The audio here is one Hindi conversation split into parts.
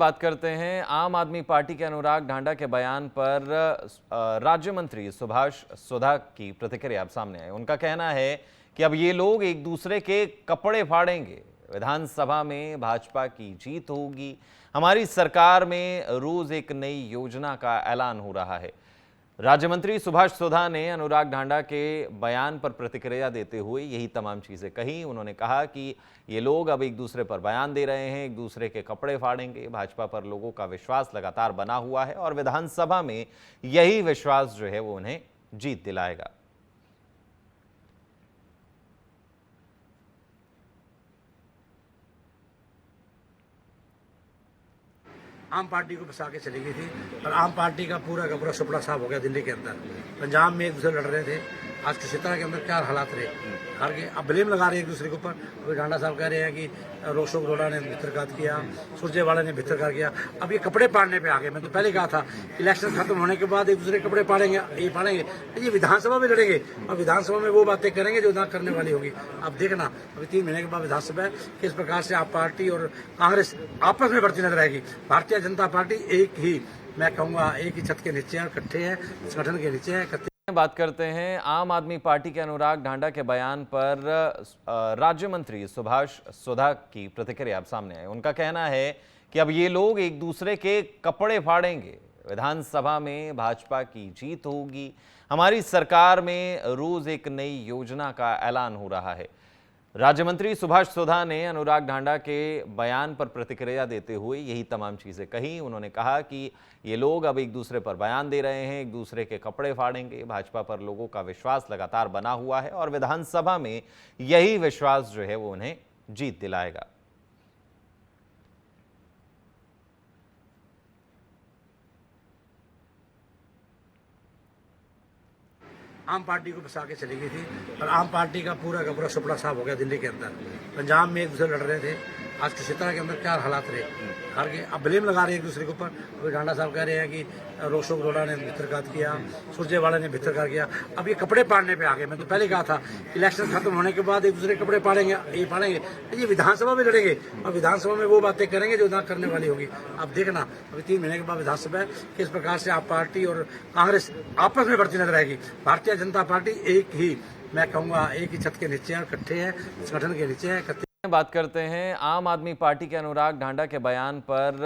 बात करते हैं आम आदमी पार्टी के अनुराग ढांडा के बयान पर राज्य मंत्री सुभाष सुधा की प्रतिक्रिया अब सामने आई। उनका कहना है कि अब ये लोग एक दूसरे के कपड़े फाड़ेंगे, विधानसभा में भाजपा की जीत होगी, हमारी सरकार में रोज एक नई योजना का ऐलान हो रहा है। राज्य मंत्री सुभाष सुधा ने अनुराग ढांडा के बयान पर प्रतिक्रिया देते हुए यही तमाम चीजें कही। उन्होंने कहा कि ये लोग अब एक दूसरे पर बयान दे रहे हैं, एक दूसरे के कपड़े फाड़ेंगे। भाजपा पर लोगों का विश्वास लगातार बना हुआ है और विधानसभा में यही विश्वास जो है वो उन्हें जीत दिलाएगा। आम पार्टी को बसा के चली गई थी और आम पार्टी का पूरा सुपड़ा साफ हो गया। दिल्ली के अंदर पंजाब में एक दूसरे लड़ रहे थे, आज किसी तरह के अंदर क्या हालात रहे, हार के अब ब्लेम लगा रहे हैं एक दूसरे के ऊपर। अभी ढांडा साहब कह रहे हैं कि रोशोक रोड़ा ने भित्रघात किया, सुरजेवाला ने भित्रघात किया। अब ये कपड़े पाड़ने पे आ गए। मैं तो पहले कहा था इलेक्शन खत्म होने के बाद एक दूसरे के कपड़े पाड़ेंगे, ये पाड़ेंगे, ये विधानसभा में लड़ेंगे और विधानसभा में वो बातें करेंगे जो ना करने वाली होगी। अब देखना अभी 3 महीने के बाद विधानसभा है, किस प्रकार से आप पार्टी और कांग्रेस आपस में बढ़ती नजर आएगी। भारतीय जनता पार्टी एक ही, मैं कहूंगा एक ही छत के नीचे है, इकट्ठे है, संगठन के नीचे है। बात करते हैं आम आदमी पार्टी के अनुराग ढांडा के बयान पर राज्य मंत्री सुभाष सुधा की प्रतिक्रिया अब सामने आई। उनका कहना है कि अब ये लोग एक दूसरे के कपड़े फाड़ेंगे, विधानसभा में भाजपा की जीत होगी, हमारी सरकार में रोज एक नई योजना का ऐलान हो रहा है। राज्य मंत्री सुभाष सुधा ने अनुराग ढांडा के बयान पर प्रतिक्रिया देते हुए यही तमाम चीजें कही। उन्होंने कहा कि ये लोग अब एक दूसरे पर बयान दे रहे हैं, एक दूसरे के कपड़े फाड़ेंगे। भाजपा पर लोगों का विश्वास लगातार बना हुआ है और विधानसभा में यही विश्वास जो है वो उन्हें जीत दिलाएगा। आम पार्टी को बसा के चली गई थी और आम पार्टी का पूरा सुपड़ा साफ हो गया। दिल्ली के अंदर पंजाब में एक दूसरे लड़ रहे थे, आज किसी तरह के अंदर क्या हालात रहे, हार के अब ब्लेम लगा रहे हैं एक दूसरे के ऊपर। अभी ढांडा साहब कह रहे हैं कि रोशोक रोड़ा ने भित्रघात किया, सुरजेवाला ने भित्रघात किया। अब ये कपड़े पाड़ने पे आ गए। मैं तो पहले कहा था इलेक्शन खत्म होने के बाद एक दूसरे के कपड़े पाड़ेंगे, ये पाड़ेंगे, ये विधानसभा में लड़ेंगे और विधानसभा में वो बातें करेंगे जो ना करने वाली होगी। अब देखना अभी 3 महीने के बाद विधानसभा है, किस प्रकार से आप पार्टी और कांग्रेस आपस में बढ़ती नजर आएगी। भारतीय जनता पार्टी एक ही, मैं कहूंगा एक ही छत के नीचे है, इकट्ठे है, संगठन के नीचे है। बात करते हैं आम आदमी पार्टी के अनुराग ढांडा के बयान पर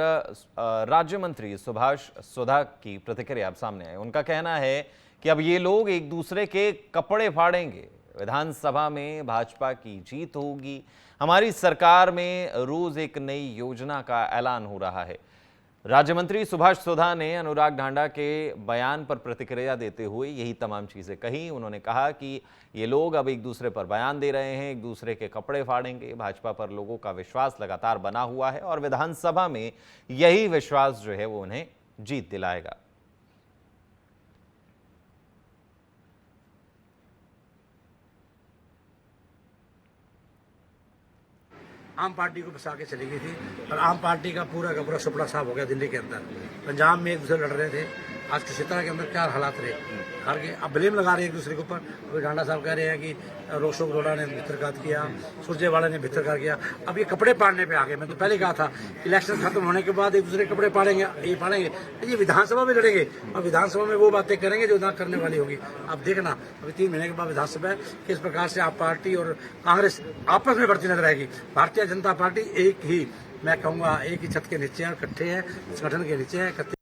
राज्य मंत्री सुभाष सुधा की प्रतिक्रिया अब सामने आई। उनका कहना है कि अब ये लोग एक दूसरे के कपड़े फाड़ेंगे, विधानसभा में भाजपा की जीत होगी, हमारी सरकार में रोज एक नई योजना का ऐलान हो रहा है। राज्य मंत्री सुभाष सुधा ने अनुराग ढांडा के बयान पर प्रतिक्रिया देते हुए यही तमाम चीजें कही। उन्होंने कहा कि ये लोग अब एक दूसरे पर बयान दे रहे हैं, एक दूसरे के कपड़े फाड़ेंगे। भाजपा पर लोगों का विश्वास लगातार बना हुआ है और विधानसभा में यही विश्वास जो है वो उन्हें जीत दिलाएगा। आम पार्टी को बसा के चली गई थी और आम पार्टी का पूरा सुपड़ा साफ हो गया। दिल्ली के अंदर पंजाब में एक दूसरे लड़ रहे थे, आज किसी तरह के अंदर क्या हालात रहे, हार के अब ब्लेम लगा रहे हैं एक दूसरे के ऊपर। अभी ढांडा साहब कह रहे हैं कि रोशोक रोड़ा ने भित्रघात किया, सुरजेवाला ने भित्रघात किया। अब ये कपड़े पाड़ने पे आ गए। मैं तो पहले कहा था इलेक्शन खत्म होने के बाद एक दूसरे के कपड़े पाड़ेंगे, ये पाड़ेंगे, ये विधानसभा में लड़ेंगे और विधानसभा में वो बातें करेंगे जो ना करने वाली होगी। अब देखना अभी 3 महीने के बाद विधानसभा है, किस प्रकार से आप पार्टी और कांग्रेस आपस में बढ़ती नजर आएगी। भारतीय जनता पार्टी एक ही, मैं कहूंगा एक ही छत के नीचे है, इकट्ठे है, संगठन के नीचे है।